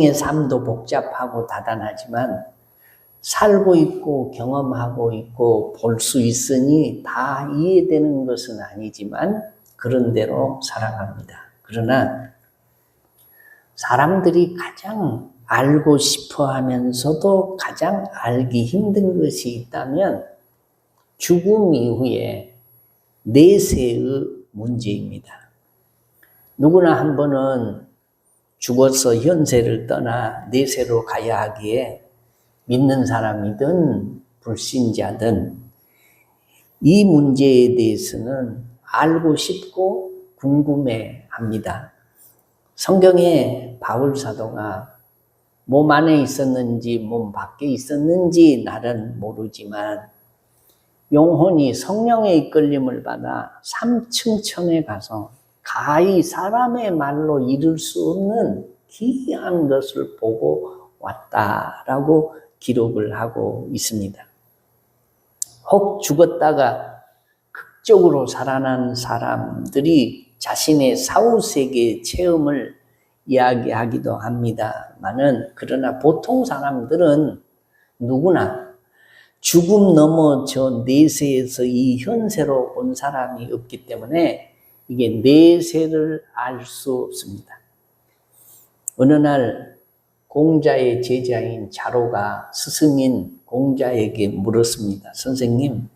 의 삶도 복잡하고 다단하지만 살고 있고 경험하고 있고 볼 수 있으니 다 이해되는 것은 아니지만 그런 대로 살아갑니다. 그러나 사람들이 가장 알고 싶어 하면서도 가장 알기 힘든 것이 있다면 죽음 이후에 내세의 문제입니다. 누구나 한 번은 죽어서 현세를 떠나 내세로 가야 하기에 믿는 사람이든 불신자든 이 문제에 대해서는 알고 싶고 궁금해합니다. 성경에 바울 사도가 몸 안에 있었는지 몸 밖에 있었는지 나는 모르지만 영혼이 성령의 이끌림을 받아 3층 천에 가서 가히 사람의 말로 이룰 수 없는 기이한 것을 보고 왔다라고 기록을 하고 있습니다. 혹 죽었다가 극적으로 살아난 사람들이 자신의 사후세계 체험을 이야기하기도 합니다만은 그러나 보통 사람들은 누구나 죽음 넘어 저 내세에서 이 현세로 온 사람이 없기 때문에 이게 내세를 알 수 없습니다. 어느 날 공자의 제자인 자로가 스승인 공자에게 물었습니다. 선생님,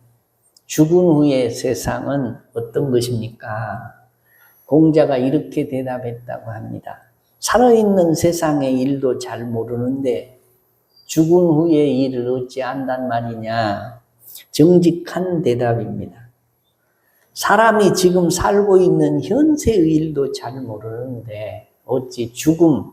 죽은 후의 세상은 어떤 것입니까? 공자가 이렇게 대답했다고 합니다. 살아있는 세상의 일도 잘 모르는데 죽은 후의 일을 어찌 안단 말이냐? 정직한 대답입니다. 사람이 지금 살고 있는 현세의 일도 잘 모르는데 어찌 죽음,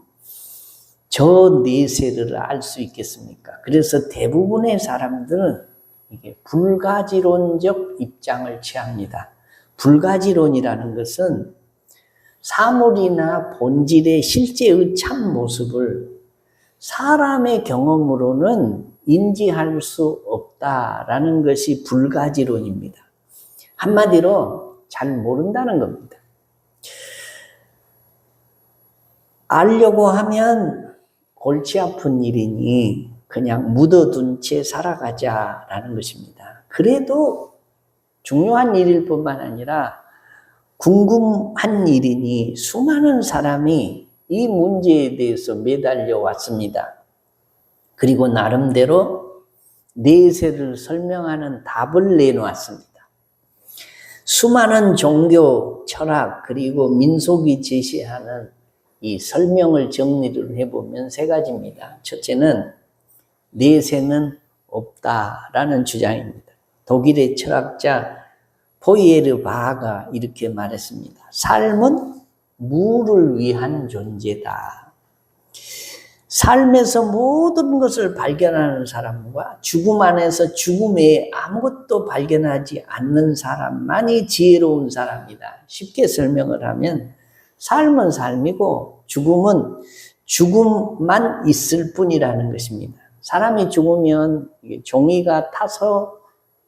저 내세를 알 수 있겠습니까? 그래서 대부분의 사람들은 이게 불가지론적 입장을 취합니다. 불가지론이라는 것은 사물이나 본질의 실제의 참 모습을 사람의 경험으로는 인지할 수 없다라는 것이 불가지론입니다. 한마디로 잘 모른다는 겁니다. 알려고 하면 골치 아픈 일이니 그냥 묻어둔 채 살아가자라는 것입니다. 그래도 중요한 일일 뿐만 아니라 궁금한 일이니 수많은 사람이 이 문제에 대해서 매달려 왔습니다. 그리고 나름대로 내세를 설명하는 답을 내놓았습니다. 수많은 종교, 철학, 그리고 민속이 제시하는 이 설명을 정리를 해보면 세 가지입니다. 첫째는 내세는 없다라는 주장입니다. 독일의 철학자 포이에르바하가 이렇게 말했습니다. 삶은 무를 위한 존재다. 삶에서 모든 것을 발견하는 사람과 죽음 안에서 죽음 외에 아무것도 발견하지 않는 사람만이 지혜로운 사람이다. 쉽게 설명을 하면 삶은 삶이고 죽음은 죽음만 있을 뿐이라는 것입니다. 사람이 죽으면 종이가 타서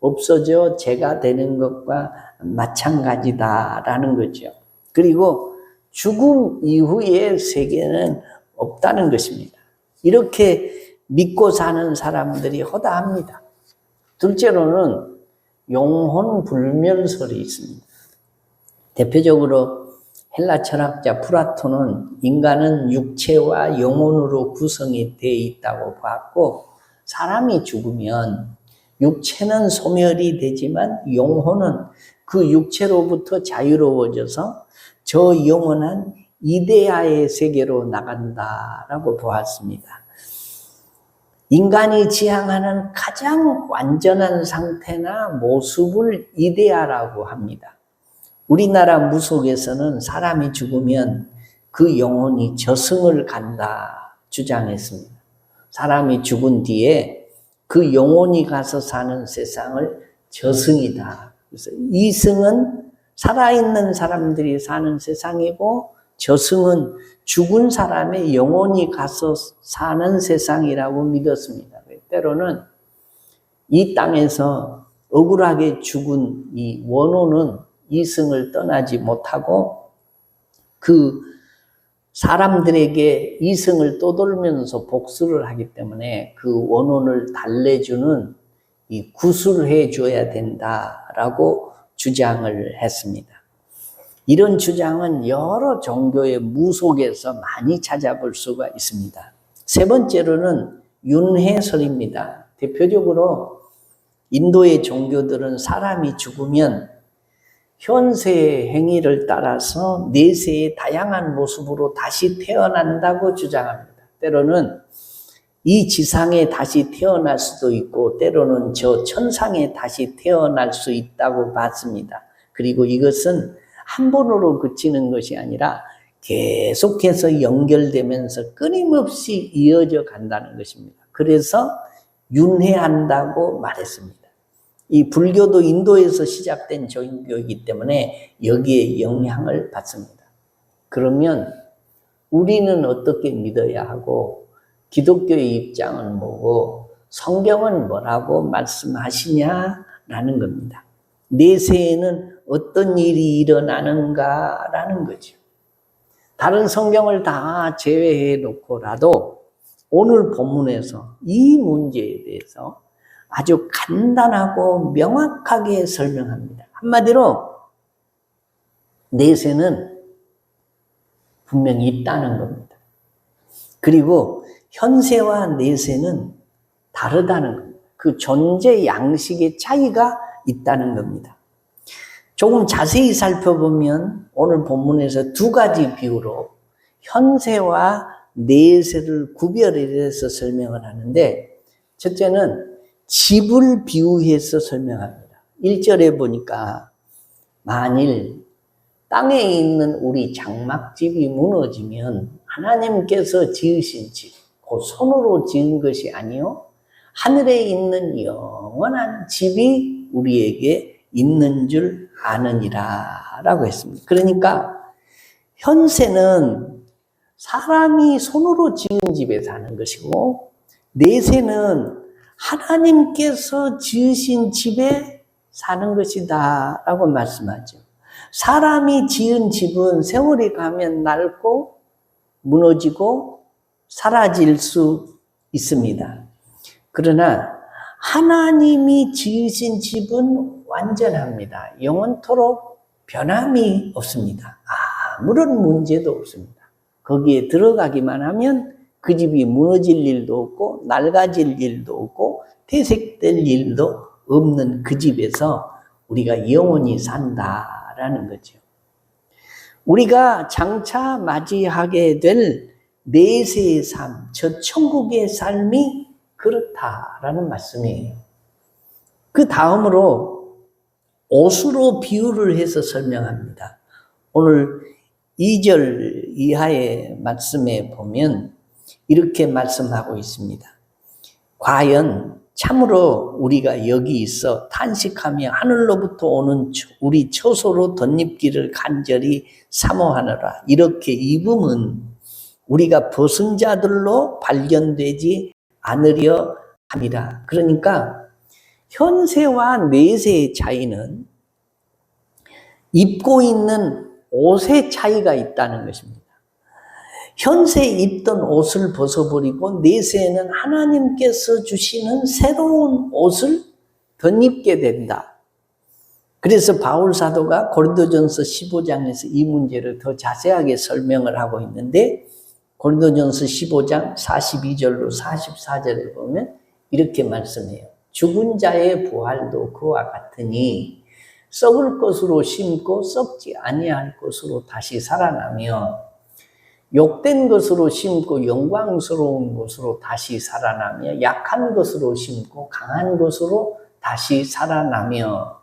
없어져 재가 되는 것과 마찬가지다라는 거죠. 그리고 죽음 이후의 세계는 없다는 것입니다. 이렇게 믿고 사는 사람들이 허다합니다. 둘째로는 영혼 불멸설이 있습니다. 대표적으로 헬라 철학자 플라톤은 인간은 육체와 영혼으로 구성이 되어 있다고 봤고 사람이 죽으면 육체는 소멸이 되지만 영혼은 그 육체로부터 자유로워져서 저 영원한 이데아의 세계로 나간다라고 보았습니다. 인간이 지향하는 가장 완전한 상태나 모습을 이데아라고 합니다. 우리나라 무속에서는 사람이 죽으면 그 영혼이 저승을 간다 주장했습니다. 사람이 죽은 뒤에 그 영혼이 가서 사는 세상을 저승이다. 그래서 이승은 살아있는 사람들이 사는 세상이고 저승은 죽은 사람의 영혼이 가서 사는 세상이라고 믿었습니다. 때로는 이 땅에서 억울하게 죽은 이 원혼은 이승을 떠나지 못하고 그 사람들에게 이성을 떠돌면서 복수를 하기 때문에 그 원혼을 달래주는 이 구술해 줘야 된다라고 주장을 했습니다. 이런 주장은 여러 종교의 무속에서 많이 찾아볼 수가 있습니다. 세 번째로는 윤회설입니다. 대표적으로 인도의 종교들은 사람이 죽으면 현세의 행위를 따라서 내세의 다양한 모습으로 다시 태어난다고 주장합니다. 때로는 이 지상에 다시 태어날 수도 있고 때로는 저 천상에 다시 태어날 수 있다고 봤습니다. 그리고 이것은 한 번으로 그치는 것이 아니라 계속해서 연결되면서 끊임없이 이어져 간다는 것입니다. 그래서 윤회한다고 말했습니다. 이 불교도 인도에서 시작된 종교이기 때문에 여기에 영향을 받습니다. 그러면 우리는 어떻게 믿어야 하고 기독교의 입장은 뭐고 성경은 뭐라고 말씀하시냐라는 겁니다. 내세에는 어떤 일이 일어나는가라는 거죠. 다른 성경을 다 제외해 놓고라도 오늘 본문에서 이 문제에 대해서 아주 간단하고 명확하게 설명합니다. 한마디로 내세는 분명히 있다는 겁니다. 그리고 현세와 내세는 다르다는 겁니다. 그 존재 양식의 차이가 있다는 겁니다. 조금 자세히 살펴보면 오늘 본문에서 두 가지 비유로 현세와 내세를 구별해서 설명을 하는데 첫째는 집을 비유해서 설명합니다. 1절에 보니까 만일 땅에 있는 우리 장막집이 무너지면 하나님께서 지으신 집, 그 손으로 지은 것이 아니요 하늘에 있는 영원한 집이 우리에게 있는 줄 아느니라 라고 했습니다. 그러니까 현세는 사람이 손으로 지은 집에 사는 것이고 내세는 하나님께서 지으신 집에 사는 것이다 라고 말씀하죠. 사람이 지은 집은 세월이 가면 낡고 무너지고 사라질 수 있습니다. 그러나 하나님이 지으신 집은 완전합니다. 영원토록 변함이 없습니다. 아무런 문제도 없습니다. 거기에 들어가기만 하면 그 집이 무너질 일도 없고 낡아질 일도 없고 퇴색될 일도 없는 그 집에서 우리가 영원히 산다라는 거죠. 우리가 장차 맞이하게 될 내세의 삶, 저 천국의 삶이 그렇다라는 말씀이에요. 그 다음으로 옷으로 비유를 해서 설명합니다. 오늘 2절 이하의 말씀에 보면 이렇게 말씀하고 있습니다. 과연 참으로 우리가 여기 있어 탄식하며 하늘로부터 오는 우리 처소로 덧입기를 간절히 사모하노라. 이렇게 입음은 우리가 벗은 자들로 발견되지 않으려 함이라. 그러니까 현세와 내세의 차이는 입고 있는 옷의 차이가 있다는 것입니다. 현세에 입던 옷을 벗어버리고 내세에는 하나님께서 주시는 새로운 옷을 덧입게 된다. 그래서 바울 사도가 고린도전서 15장에서 이 문제를 더 자세하게 설명을 하고 있는데 고린도전서 15장 42절로 44절에 보면 이렇게 말씀해요. 죽은 자의 부활도 그와 같으니 썩을 것으로 심고 썩지 아니할 것으로 다시 살아나며 욕된 것으로 심고 영광스러운 것으로 다시 살아나며 약한 것으로 심고 강한 것으로 다시 살아나며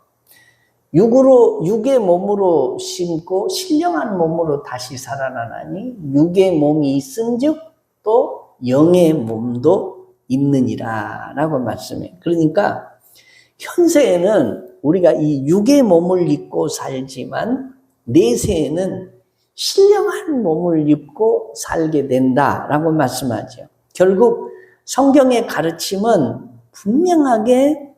육의 몸으로 심고 신령한 몸으로 다시 살아나나니 육의 몸이 있은즉 또 영의 몸도 있느니라 라고 말씀해요. 그러니까 현세에는 우리가 이 육의 몸을 입고 살지만 내세에는 신령한 몸을 입고 살게 된다라고 말씀하죠. 결국 성경의 가르침은 분명하게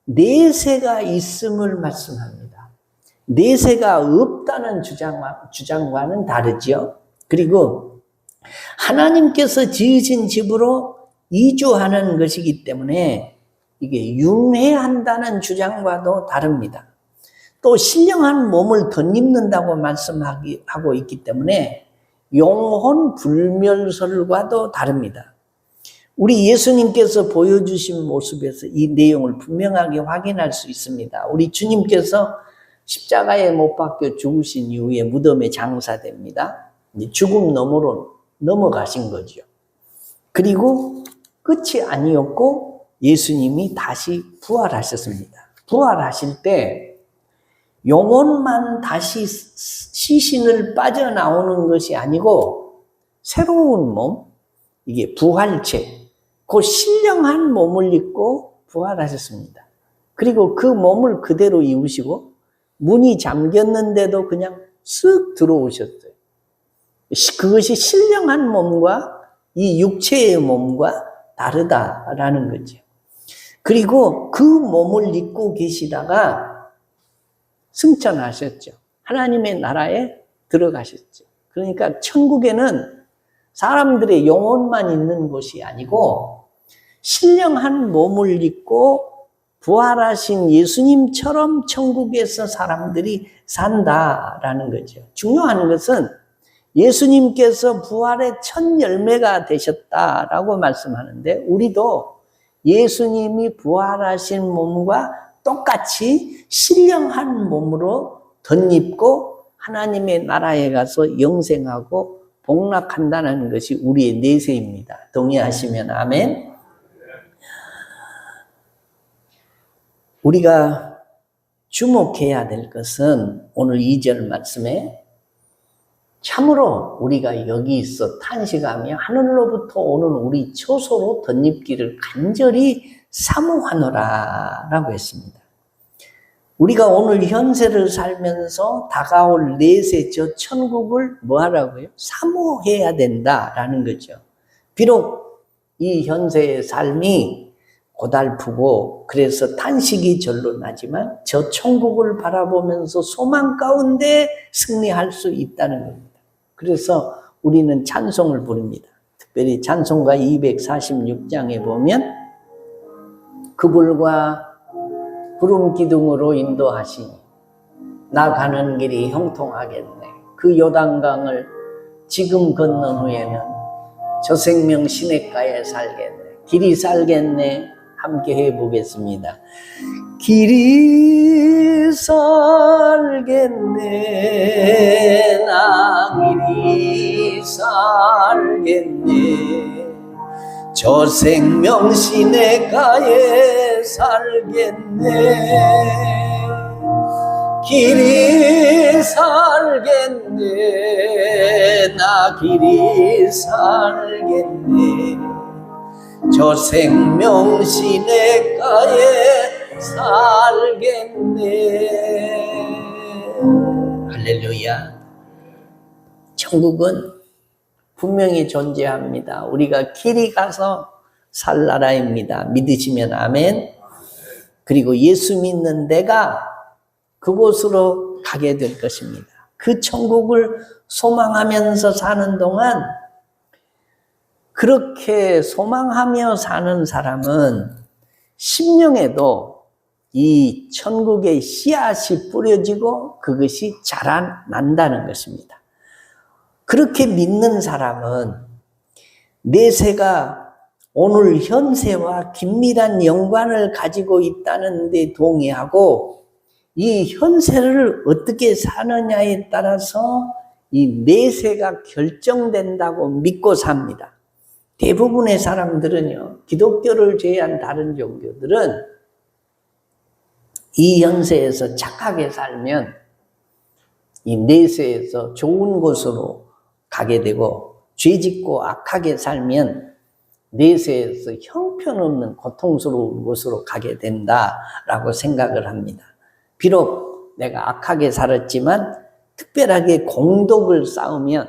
내세가 있음을 말씀합니다. 내세가 없다는 주장과는 다르죠. 그리고 하나님께서 지으신 집으로 이주하는 것이기 때문에 이게 융회한다는 주장과도 다릅니다. 또 신령한 몸을 덧입는다고 말씀하고 있기 때문에 영혼 불멸설과도 다릅니다. 우리 예수님께서 보여주신 모습에서 이 내용을 분명하게 확인할 수 있습니다. 우리 주님께서 십자가에 못 박혀 죽으신 이후에 무덤에 장사됩니다. 죽음 너머로 넘어가신 거죠. 그리고 끝이 아니었고 예수님이 다시 부활하셨습니다. 부활하실 때 영혼만 다시 시신을 빠져나오는 것이 아니고 새로운 몸, 이게 부활체, 그 신령한 몸을 입고 부활하셨습니다. 그리고 그 몸을 그대로 입으시고 문이 잠겼는데도 그냥 쓱 들어오셨어요. 그것이 신령한 몸과 이 육체의 몸과 다르다라는 거죠. 그리고 그 몸을 입고 계시다가 승천하셨죠. 하나님의 나라에 들어가셨죠. 그러니까 천국에는 사람들의 영혼만 있는 곳이 아니고 신령한 몸을 입고 부활하신 예수님처럼 천국에서 사람들이 산다라는 거죠. 중요한 것은 예수님께서 부활의 첫 열매가 되셨다라고 말씀하는데 우리도 예수님이 부활하신 몸과 똑같이 신령한 몸으로 덧입고 하나님의 나라에 가서 영생하고 복락한다는 것이 우리의 내세입니다. 동의하시면 아멘. 우리가 주목해야 될 것은 오늘 2절 말씀에 참으로 우리가 여기 있어 탄식하며 하늘로부터 오는 우리 처소로 덧입기를 간절히 사모하노라 라고 했습니다. 우리가 오늘 현세를 살면서 다가올 내세 저 천국을 뭐 하라고요? 사모해야 된다라는 거죠. 비록 이 현세의 삶이 고달프고 그래서 탄식이 절로 나지만 저 천국을 바라보면서 소망 가운데 승리할 수 있다는 겁니다. 그래서 우리는 찬송을 부릅니다. 특별히 찬송가 246장에 보면 그불과 구름 기둥으로 인도하시니 나 가는 길이 형통하겠네. 그 요단강을 지금 건넌 후에는 저 생명 시냇가에 살겠네. 길이 살겠네. 함께 해보겠습니다. 길이 살겠네. 나 길이 살겠네. 저 생명 시냇가에 살겠네. 길이 살겠네. 나 길이 살겠네. 저 생명 시냇가에 살겠네. 할렐루야. 천국은 분명히 존재합니다. 우리가 길이 가서 살 나라입니다. 믿으시면 아멘. 그리고 예수 믿는 내가 그곳으로 가게 될 것입니다. 그 천국을 소망하면서 사는 동안 그렇게 소망하며 사는 사람은 심령에도 이 천국의 씨앗이 뿌려지고 그것이 자라난다는 것입니다. 그렇게 믿는 사람은 내세가 오늘 현세와 긴밀한 연관을 가지고 있다는 데 동의하고 이 현세를 어떻게 사느냐에 따라서 이 내세가 결정된다고 믿고 삽니다. 대부분의 사람들은요, 기독교를 제외한 다른 종교들은 이 현세에서 착하게 살면 이 내세에서 좋은 곳으로 가게 되고 죄짓고 악하게 살면 내세에서 형편없는 고통스러운 곳으로 가게 된다라고 생각을 합니다. 비록 내가 악하게 살았지만 특별하게 공덕을 쌓으면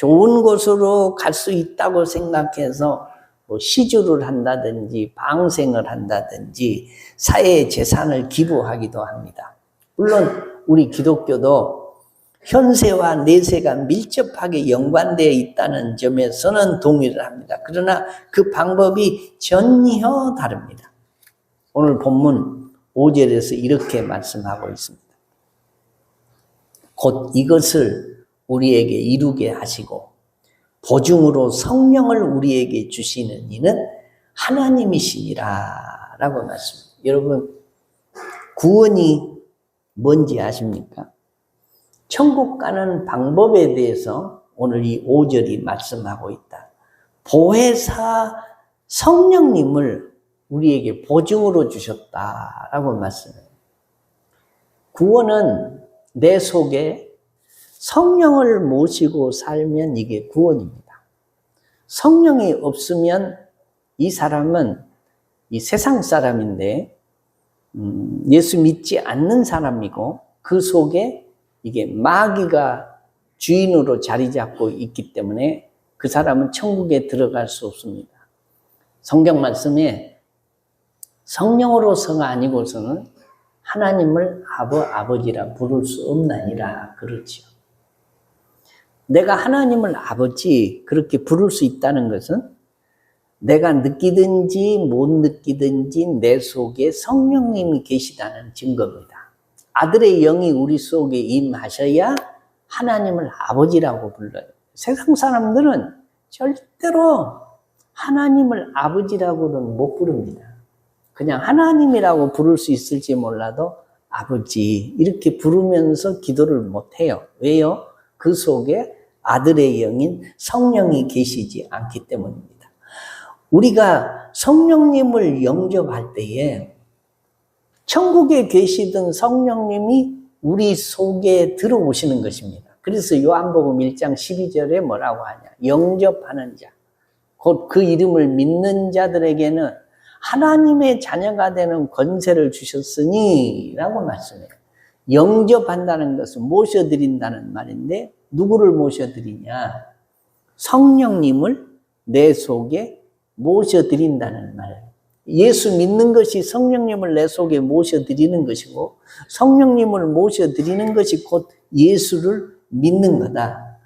좋은 곳으로 갈 수 있다고 생각해서 뭐 시주를 한다든지 방생을 한다든지 사회의 재산을 기부하기도 합니다. 물론 우리 기독교도 현세와 내세가 밀접하게 연관되어 있다는 점에서는 동의를 합니다. 그러나 그 방법이 전혀 다릅니다. 오늘 본문 5절에서 이렇게 말씀하고 있습니다. 곧 이것을 우리에게 이루게 하시고 보증으로 성령을 우리에게 주시는 이는 하나님이시니라 라고 말씀합니다. 여러분, 구원이 뭔지 아십니까? 천국 가는 방법에 대해서 오늘 이 5절이 말씀하고 있다. 보혜사 성령님을 우리에게 보증으로 주셨다라고 말씀해요. 구원은 내 속에 성령을 모시고 살면 이게 구원입니다. 성령이 없으면 이 사람은 이 세상 사람인데 예수 믿지 않는 사람이고 그 속에 이게 마귀가 주인으로 자리 잡고 있기 때문에 그 사람은 천국에 들어갈 수 없습니다. 성경 말씀에 성령으로서가 아니고서는 하나님을 아버지라 부를 수 없나니라 그렇죠. 내가 하나님을 아버지 그렇게 부를 수 있다는 것은 내가 느끼든지 못 느끼든지 내 속에 성령님이 계시다는 증거입니다. 아들의 영이 우리 속에 임하셔야 하나님을 아버지라고 불러요. 세상 사람들은 절대로 하나님을 아버지라고는 못 부릅니다. 그냥 하나님이라고 부를 수 있을지 몰라도 아버지 이렇게 부르면서 기도를 못해요. 왜요? 그 속에 아들의 영인 성령이 계시지 않기 때문입니다. 우리가 성령님을 영접할 때에 천국에 계시던 성령님이 우리 속에 들어오시는 것입니다. 그래서 요한복음 1장 12절에 뭐라고 하냐? 영접하는 자, 곧 그 이름을 믿는 자들에게는 하나님의 자녀가 되는 권세를 주셨으니 라고 말씀해요. 영접한다는 것은 모셔드린다는 말인데 누구를 모셔드리냐? 성령님을 내 속에 모셔드린다는 말. 예수 믿는 것이 성령님을 내 속에 모셔드리는 것이고 성령님을 모셔드리는 것이 곧 예수를 믿는 거다.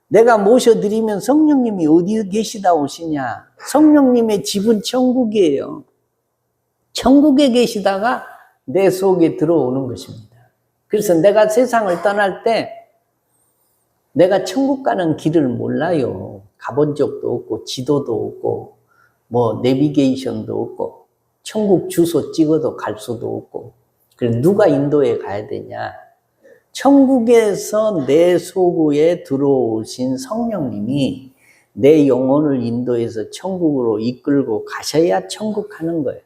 내가 모셔드리면 성령님이 어디에 계시다 오시냐? 성령님의 집은 천국이에요. 천국에 계시다가 내 속에 들어오는 것입니다. 그래서 내가 세상을 떠날 때 내가 천국 가는 길을 몰라요. 가본 적도 없고 지도도 없고 뭐 내비게이션도 없고 천국 주소 찍어도 갈 수도 없고 그래서 누가 인도에 가야 되냐? 천국에서 내 속에 들어오신 성령님이 내 영혼을 인도해서 천국으로 이끌고 가셔야 천국 가는 거예요.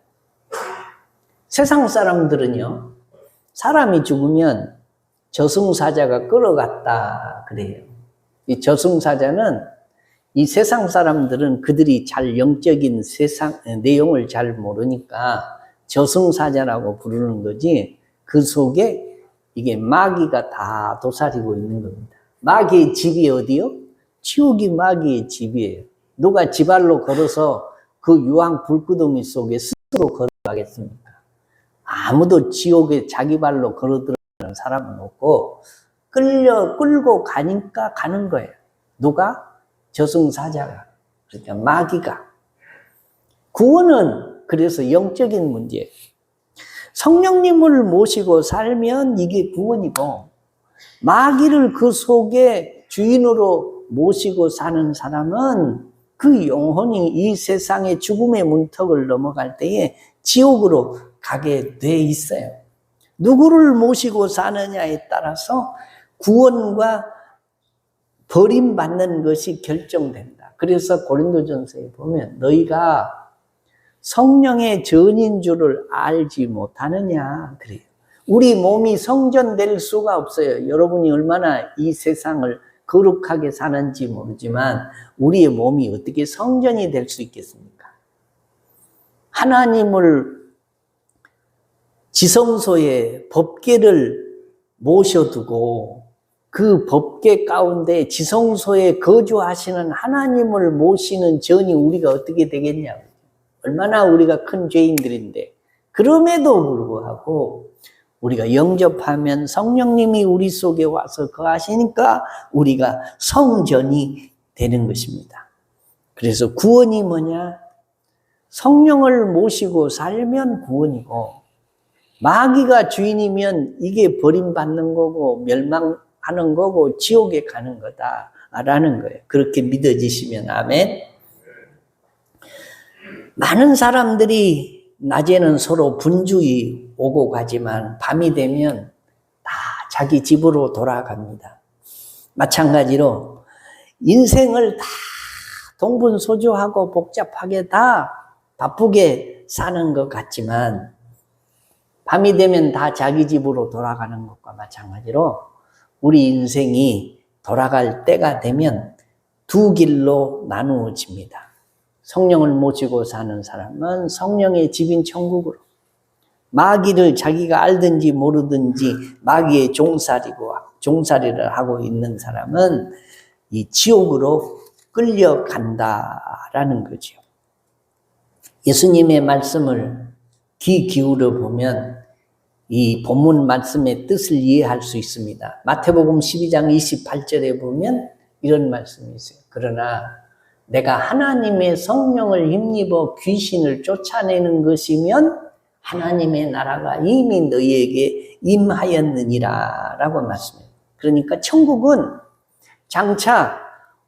세상 사람들은요, 사람이 죽으면 저승사자가 끌어갔다 그래요. 이 저승사자는 이 세상 사람들은 그들이 잘 영적인 세상 내용을 잘 모르니까 저승사자라고 부르는 거지 그 속에 이게 마귀가 다 도사리고 있는 겁니다. 마귀의 집이 어디요? 지옥이 마귀의 집이에요. 누가 지발로 걸어서 그 유황 불구덩이 속에 스스로 걸어가겠습니까? 아무도 지옥에 자기 발로 걸어 들어가는 사람은 없고 끌고 가니까 가는 거예요. 누가? 저승사자가. 그러니까 마귀가. 구원은 그래서 영적인 문제예요. 성령님을 모시고 살면 이게 구원이고 마귀를 그 속에 주인으로 모시고 사는 사람은 그 영혼이 이 세상의 죽음의 문턱을 넘어갈 때에 지옥으로 가게 돼 있어요. 누구를 모시고 사느냐에 따라서 구원과 버림받는 것이 결정된다. 그래서 고린도전서에 보면 너희가 성령의 전인 줄을 알지 못하느냐 그래요. 우리 몸이 성전될 수가 없어요. 여러분이 얼마나 이 세상을 거룩하게 사는지 모르지만 우리의 몸이 어떻게 성전이 될 수 있겠습니까? 하나님을 지성소에 법궤를 모셔두고 그 법궤 가운데 지성소에 거주하시는 하나님을 모시는 전이 우리가 어떻게 되겠냐고. 얼마나 우리가 큰 죄인들인데 그럼에도 불구하고 우리가 영접하면 성령님이 우리 속에 와서 거하시니까 우리가 성전이 되는 것입니다. 그래서 구원이 뭐냐? 성령을 모시고 살면 구원이고, 마귀가 주인이면 이게 버림받는 거고 멸망하는 거고 지옥에 가는 거다라는 거예요. 그렇게 믿어지시면 아멘. 많은 사람들이 낮에는 서로 분주히 오고 가지만 밤이 되면 다 자기 집으로 돌아갑니다. 마찬가지로 인생을 다 동분서주하고 복잡하게 다 바쁘게 사는 것 같지만 밤이 되면 다 자기 집으로 돌아가는 것과 마찬가지로 우리 인생이 돌아갈 때가 되면 두 길로 나누어집니다. 성령을 모시고 사는 사람은 성령의 집인 천국으로, 마귀를 자기가 알든지 모르든지 마귀의 종살이를 하고 있는 사람은 이 지옥으로 끌려간다라는 거죠. 예수님의 말씀을 귀 기울여 보면 이 본문 말씀의 뜻을 이해할 수 있습니다. 마태복음 12장 28절에 보면 이런 말씀이 있어요. 그러나 내가 하나님의 성령을 힘입어 귀신을 쫓아내는 것이면 하나님의 나라가 이미 너희에게 임하였느니라 라고 말씀해요. 그러니까 천국은 장차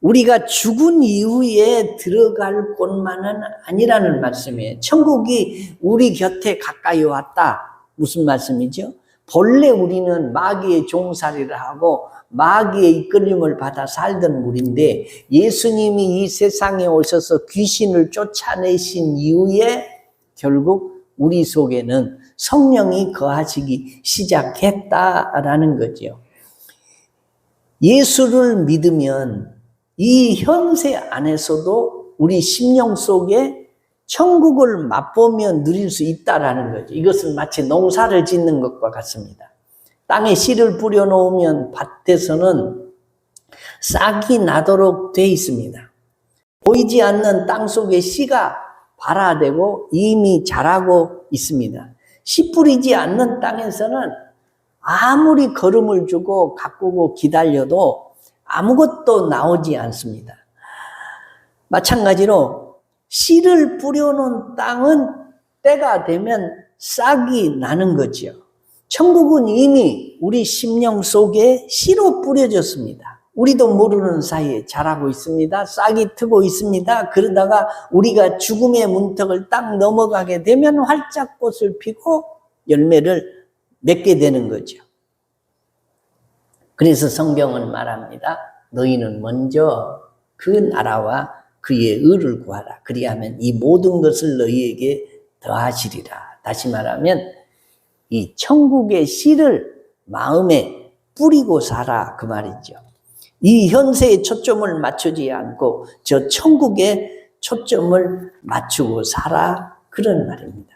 우리가 죽은 이후에 들어갈 곳만은 아니라는 말씀이에요. 천국이 우리 곁에 가까이 왔다. 무슨 말씀이죠? 본래 우리는 마귀의 종살이를 하고 마귀의 이끌림을 받아 살던 우리인데 예수님이 이 세상에 오셔서 귀신을 쫓아내신 이후에 결국 우리 속에는 성령이 거하시기 시작했다라는 거죠. 예수를 믿으면 이 현세 안에서도 우리 심령 속에 천국을 맛보며 누릴 수 있다라는 거죠. 이것은 마치 농사를 짓는 것과 같습니다. 땅에 씨를 뿌려놓으면 밭에서는 싹이 나도록 돼 있습니다. 보이지 않는 땅 속에 씨가 발화되고 이미 자라고 있습니다. 씨 뿌리지 않는 땅에서는 아무리 거름을 주고 가꾸고 기다려도 아무것도 나오지 않습니다. 마찬가지로 씨를 뿌려놓은 땅은 때가 되면 싹이 나는 거죠. 천국은 이미 우리 심령 속에 씨로 뿌려졌습니다. 우리도 모르는 사이에 자라고 있습니다. 싹이 트고 있습니다. 그러다가 우리가 죽음의 문턱을 딱 넘어가게 되면 활짝 꽃을 피고 열매를 맺게 되는 거죠. 그래서 성경은 말합니다. 너희는 먼저 그 나라와 그의 의를 구하라. 그리하면 이 모든 것을 너희에게 더하시리라. 다시 말하면 이 천국의 씨를 마음에 뿌리고 살아 그 말이죠. 이 현세에 초점을 맞추지 않고 저 천국에 초점을 맞추고 살아 그런 말입니다.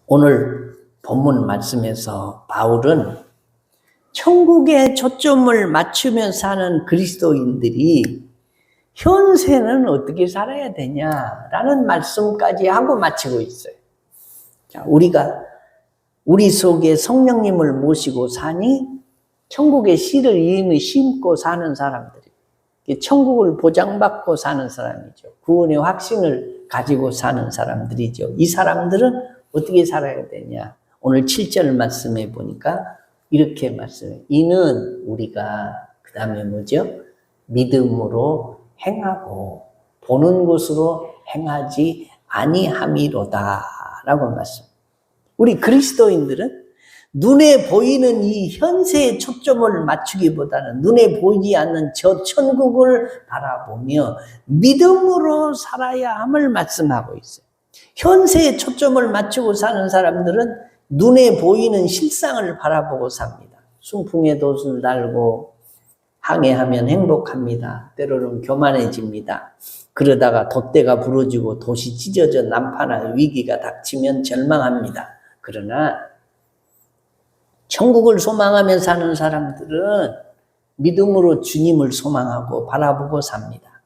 오늘 본문 말씀에서 바울은 천국에 초점을 맞추며 사는 그리스도인들이 현세는 어떻게 살아야 되냐라는 말씀까지 하고 마치고 있어요. 자, 우리가 우리 속에 성령님을 모시고 사니 천국의 씨를 이미 심고 사는 사람들이, 천국을 보장받고 사는 사람이죠. 구원의 확신을 가지고 사는 사람들이죠. 이 사람들은 어떻게 살아야 되냐? 오늘 7절 말씀해 보니까 이렇게 말씀해요. 이는 우리가 그 다음에 뭐죠? 믿음으로 행하고 보는 것으로 행하지 아니함이로다 라고 말씀. 우리 그리스도인들은 눈에 보이는 이 현세에 초점을 맞추기보다는 눈에 보이지 않는 저 천국을 바라보며 믿음으로 살아야 함을 말씀하고 있어요. 현세에 초점을 맞추고 사는 사람들은 눈에 보이는 실상을 바라보고 삽니다. 순풍에 돛을 달고 항해하면 행복합니다. 때로는 교만해집니다. 그러다가 돛대가 부러지고 돛이 찢어져 난파나 위기가 닥치면 절망합니다. 그러나 천국을 소망하며 사는 사람들은 믿음으로 주님을 소망하고 바라보고 삽니다.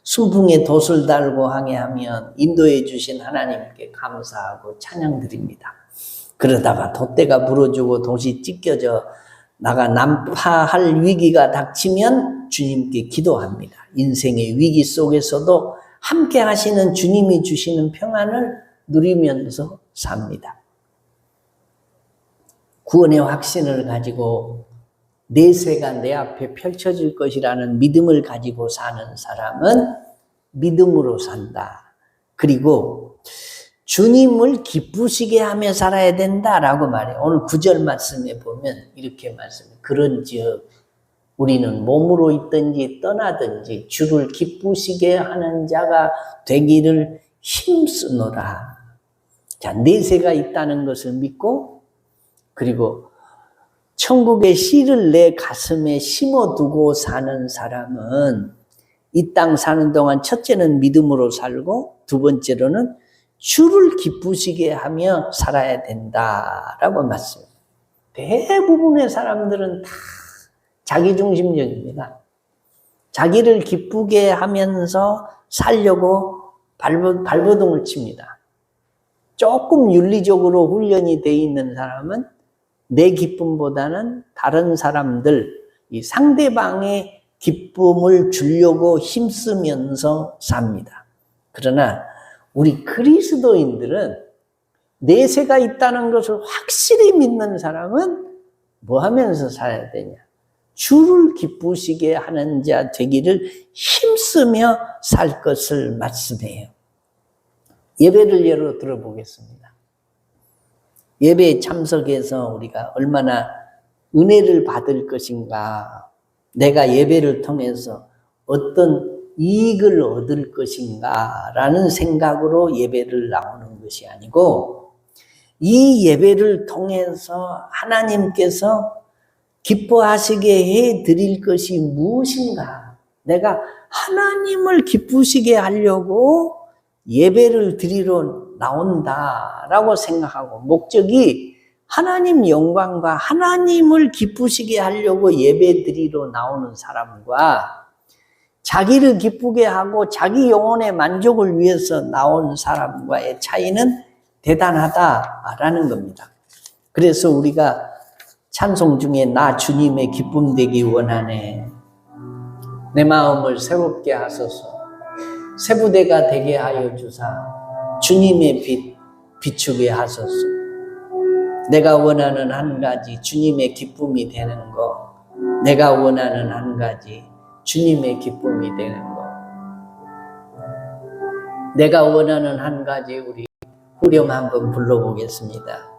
순풍에 돛을 달고 항해하면 인도해 주신 하나님께 감사하고 찬양드립니다. 그러다가 돛대가 부러지고 돛이 찢겨져 나가 난파할 위기가 닥치면 주님께 기도합니다. 인생의 위기 속에서도 함께 하시는 주님이 주시는 평안을 누리면서 삽니다. 구원의 확신을 가지고 내세가 내 앞에 펼쳐질 것이라는 믿음을 가지고 사는 사람은 믿음으로 산다. 그리고 주님을 기쁘시게 하며 살아야 된다라고 말해요. 오늘 9절 말씀에 보면 이렇게 말씀해요. 그런즉 우리는 몸으로 있든지 떠나든지 주를 기쁘시게 하는 자가 되기를 힘쓰노라. 자, 내세가 있다는 것을 믿고 그리고 천국의 씨를 내 가슴에 심어두고 사는 사람은 이 땅 사는 동안 첫째는 믿음으로 살고 두 번째로는 주를 기쁘시게 하며 살아야 된다라고 말씀합니다. 대부분의 사람들은 다 자기중심적입니다. 자기를 기쁘게 하면서 살려고 발버둥을 칩니다. 조금 윤리적으로 훈련이 돼 있는 사람은 내 기쁨보다는 다른 사람들, 이 상대방의 기쁨을 주려고 힘쓰면서 삽니다. 그러나 우리 그리스도인들은 내세가 있다는 것을 확실히 믿는 사람은 뭐 하면서 살아야 되냐? 주를 기쁘시게 하는 자 되기를 힘쓰며 살 것을 말씀해요. 예배를 예로 들어보겠습니다. 예배에 참석해서 우리가 얼마나 은혜를 받을 것인가, 내가 예배를 통해서 어떤 이익을 얻을 것인가 라는 생각으로 예배를 나오는 것이 아니고 이 예배를 통해서 하나님께서 기뻐하시게 해드릴 것이 무엇인가, 내가 하나님을 기쁘시게 하려고 예배를 드리러 나온다라고 생각하고 목적이 하나님 영광과 하나님을 기쁘시게 하려고 예배 드리러 나오는 사람과 자기를 기쁘게 하고 자기 영혼의 만족을 위해서 나온 사람과의 차이는 대단하다라는 겁니다. 그래서 우리가 찬송 중에 나 주님의 기쁨 되기 원하네, 내 마음을 새롭게 하소서, 새 부대가 되게 하여 주사 주님의 빛 비추게 하소서. 내가 원하는 한 가지 주님의 기쁨이 되는 거, 내가 원하는 한 가지 주님의 기쁨이 되는 것. 내가 원하는 한 가지 우리 후렴 한번 불러보겠습니다.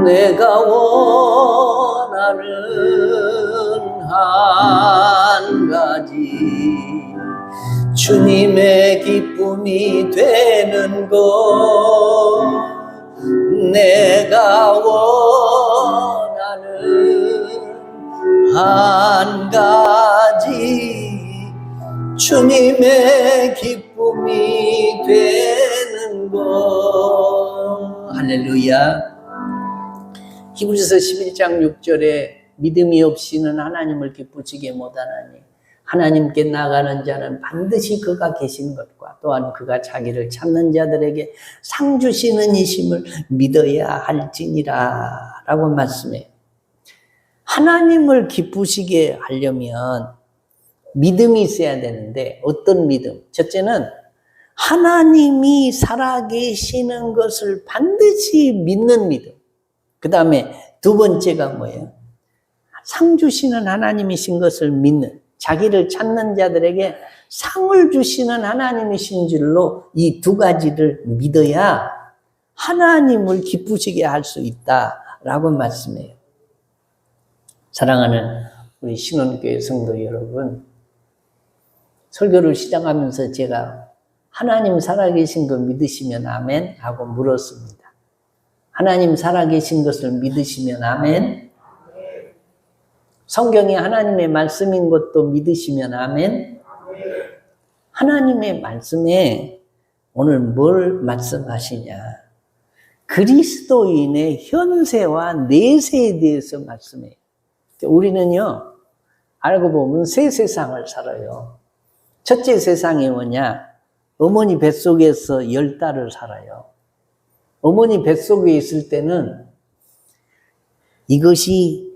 내가 원하는 한 가지 주님의 기쁨이 되는 것, 내가 원하는 한 가지 주님의 기쁨이 되는 것. 할렐루야. 히브리서 11장 6절에 믿음이 없이는 하나님을 기쁘시게 못하나니 하나님께 나가는 자는 반드시 그가 계신 것과 또한 그가 자기를 찾는 자들에게 상 주시는 이심을 믿어야 할지니라 라고 말씀해요. 하나님을 기쁘시게 하려면 믿음이 있어야 되는데 어떤 믿음? 첫째는 하나님이 살아계시는 것을 반드시 믿는 믿음. 그 다음에 두 번째가 뭐예요? 상 주시는 하나님이신 것을 믿는, 자기를 찾는 자들에게 상을 주시는 하나님이신 줄로 이 두 가지를 믿어야 하나님을 기쁘시게 할 수 있다라고 말씀해요. 사랑하는 우리 신혼교회 성도 여러분, 설교를 시작하면서 제가 하나님 살아계신 거 믿으시면 아멘 하고 물었습니다. 하나님 살아계신 것을 믿으시면 아멘. 성경이 하나님의 말씀인 것도 믿으시면 아멘. 하나님의 말씀에 오늘 뭘 말씀하시냐? 그리스도인의 현세와 내세에 대해서 말씀해요. 우리는요, 알고 보면 새 세상을 살아요. 첫째 세상이 뭐냐? 어머니 뱃속에서 10달을 살아요. 어머니 뱃속에 있을 때는 이것이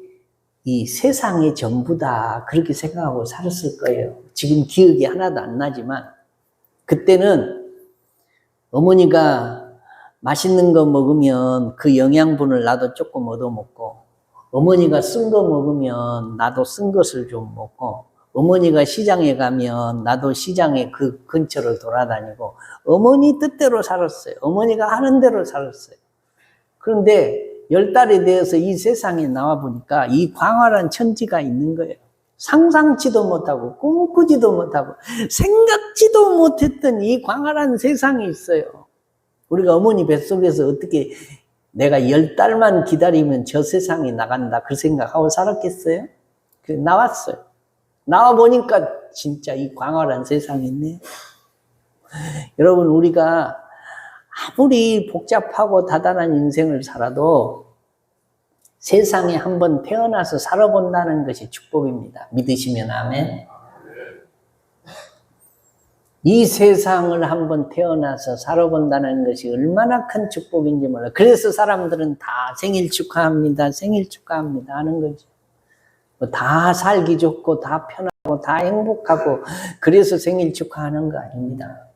이 세상의 전부다 그렇게 생각하고 살았을 거예요. 지금 기억이 하나도 안 나지만 그때는 어머니가 맛있는 거 먹으면 그 영양분을 나도 조금 얻어먹고 어머니가 쓴 거 먹으면 나도 쓴 것을 좀 먹고 어머니가 시장에 가면 나도 시장에 그 근처를 돌아다니고 어머니 뜻대로 살았어요. 어머니가 하는 대로 살았어요. 그런데 10달이 되어서 이 세상에 나와 보니까 이 광활한 천지가 있는 거예요. 상상치도 못하고 꿈꾸지도 못하고 생각지도 못했던 이 광활한 세상이 있어요. 우리가 어머니 뱃속에서 어떻게 내가 10달만 기다리면 저 세상에 나간다 그 생각하고 살았겠어요? 그래서 나왔어요. 나와 보니까 진짜 이 광활한 세상이 있네. 여러분 우리가 아무리 복잡하고 다단한 인생을 살아도 세상에 한번 태어나서 살아본다는 것이 축복입니다. 믿으시면 아멘. 이 세상을 한번 태어나서 살아본다는 것이 얼마나 큰 축복인지 몰라요. 그래서 사람들은 다 생일 축하합니다. 생일 축하합니다 하는 거죠. 다 살기 좋고 다 편하고 다 행복하고 그래서 생일 축하하는 거 아닙니다.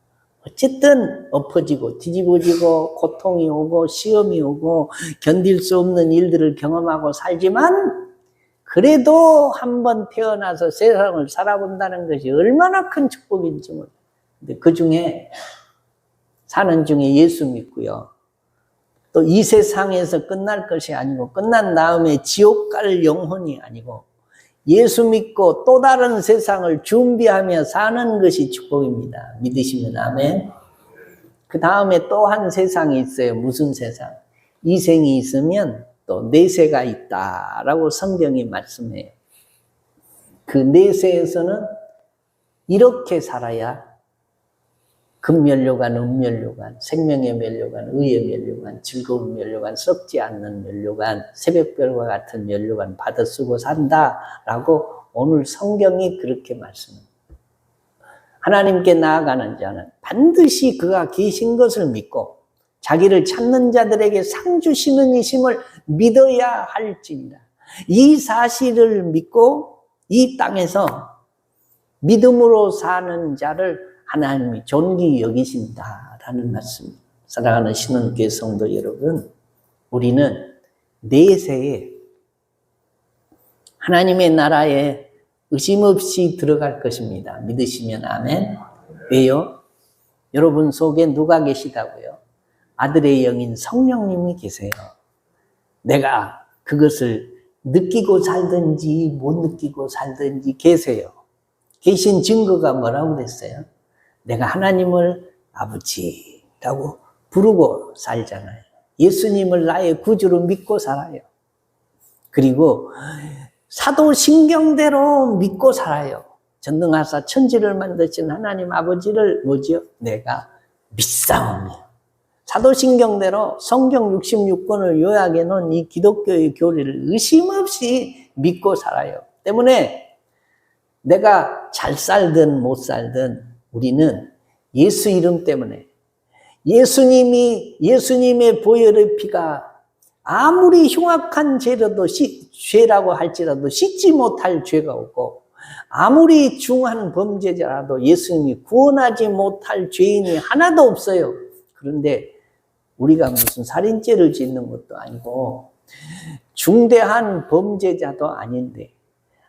어쨌든 엎어지고 뒤집어지고 고통이 오고 시험이 오고 견딜 수 없는 일들을 경험하고 살지만 그래도 한번 태어나서 세상을 살아본다는 것이 얼마나 큰 축복인지 몰라요. 근데 그 중에 사는 중에 예수 믿고요. 또 이 세상에서 끝날 것이 아니고 끝난 다음에 지옥 갈 영혼이 아니고 예수 믿고 또 다른 세상을 준비하며 사는 것이 축복입니다. 믿으시면 아멘. 그 다음에 또 한 세상이 있어요. 무슨 세상? 이 생이 있으면 또 내세가 있다라고 성경이 말씀해요. 그 내세에서는 이렇게 살아야 금면류관, 은면류관, 생명의 면류관, 의의 면류관, 즐거운 면류관, 썩지 않는 면류관, 새벽별과 같은 면류관 받아 쓰고 산다라고 오늘 성경이 그렇게 말씀합니다. 하나님께 나아가는 자는 반드시 그가 계신 것을 믿고 자기를 찾는 자들에게 상 주시는 이심을 믿어야 할지니라. 이 사실을 믿고 이 땅에서 믿음으로 사는 자를 하나님이 존귀 여기신다라는 말씀입니다. 사랑하는 신혼교회 성도 여러분, 우리는 내세에 하나님의 나라에 의심 없이 들어갈 것입니다. 믿으시면 아멘. 왜요? 여러분 속에 누가 계시다고요? 아들의 영인 성령님이 계세요. 내가 그것을 느끼고 살든지 못 느끼고 살든지 계세요. 계신 증거가 뭐라고 그랬어요? 내가 하나님을 아버지라고 부르고 살잖아요. 예수님을 나의 구주로 믿고 살아요. 그리고 사도신경대로 믿고 살아요. 전능하사 천지를 만드신 하나님 아버지를 뭐지요? 내가 믿사오며. 사도신경대로 성경 66권을 요약해 놓은 이 기독교의 교리를 의심 없이 믿고 살아요. 때문에 내가 잘 살든 못 살든 우리는 예수 이름 때문에 예수님의 보혈의 피가 아무리 흉악한 죄라고 할지라도 씻지 못할 죄가 없고 아무리 중한 범죄자라도 예수님이 구원하지 못할 죄인이 하나도 없어요. 그런데 우리가 무슨 살인죄를 짓는 것도 아니고 중대한 범죄자도 아닌데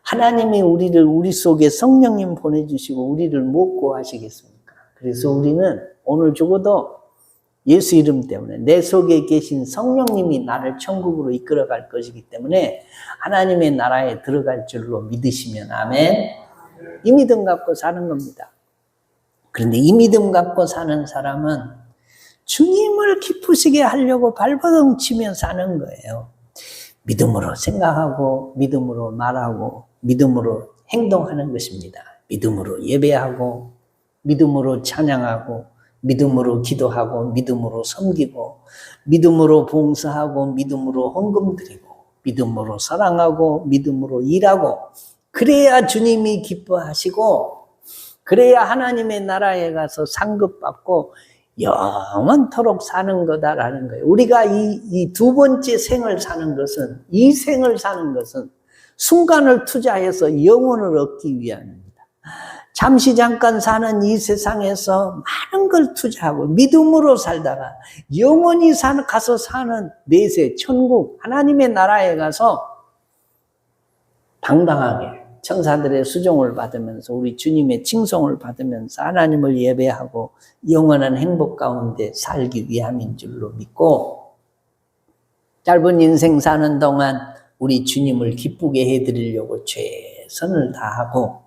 하나님이 우리 속에 성령님 보내주시고 우리를 못 구하시겠습니까? 그래서 우리는 오늘 죽어도 예수 이름 때문에 내 속에 계신 성령님이 나를 천국으로 이끌어갈 것이기 때문에 하나님의 나라에 들어갈 줄로 믿으시면 아멘. 이 믿음 갖고 사는 겁니다. 그런데 이 믿음 갖고 사는 사람은 주님을 기쁘시게 하려고 발버둥 치며 사는 거예요. 믿음으로 생각하고 믿음으로 말하고 믿음으로 행동하는 것입니다. 믿음으로 예배하고 믿음으로 찬양하고 믿음으로 기도하고 믿음으로 섬기고 믿음으로 봉사하고 믿음으로 헌금 드리고 믿음으로 사랑하고 믿음으로 일하고 그래야 주님이 기뻐하시고 그래야 하나님의 나라에 가서 상급받고 영원토록 사는 거다라는 거예요. 우리가 이 두 번째 생을 사는 것은, 이 생을 사는 것은 순간을 투자해서 영혼을 얻기 위함입니다. 잠시 잠깐 사는 이 세상에서 많은 걸 투자하고 믿음으로 살다가 영원히 가서 사는 내세 천국 하나님의 나라에 가서 당당하게 천사들의 수종을 받으면서 우리 주님의 칭송을 받으면서 하나님을 예배하고 영원한 행복 가운데 살기 위함인 줄로 믿고, 짧은 인생 사는 동안 우리 주님을 기쁘게 해드리려고 최선을 다하고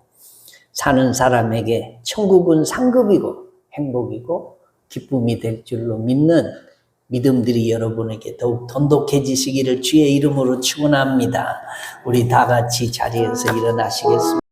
사는 사람에게 천국은 상급이고 행복이고 기쁨이 될 줄로 믿는 믿음들이 여러분에게 더욱 돈독해지시기를 주의 이름으로 축원합니다. 우리 다 같이 자리에서 일어나시겠습니다.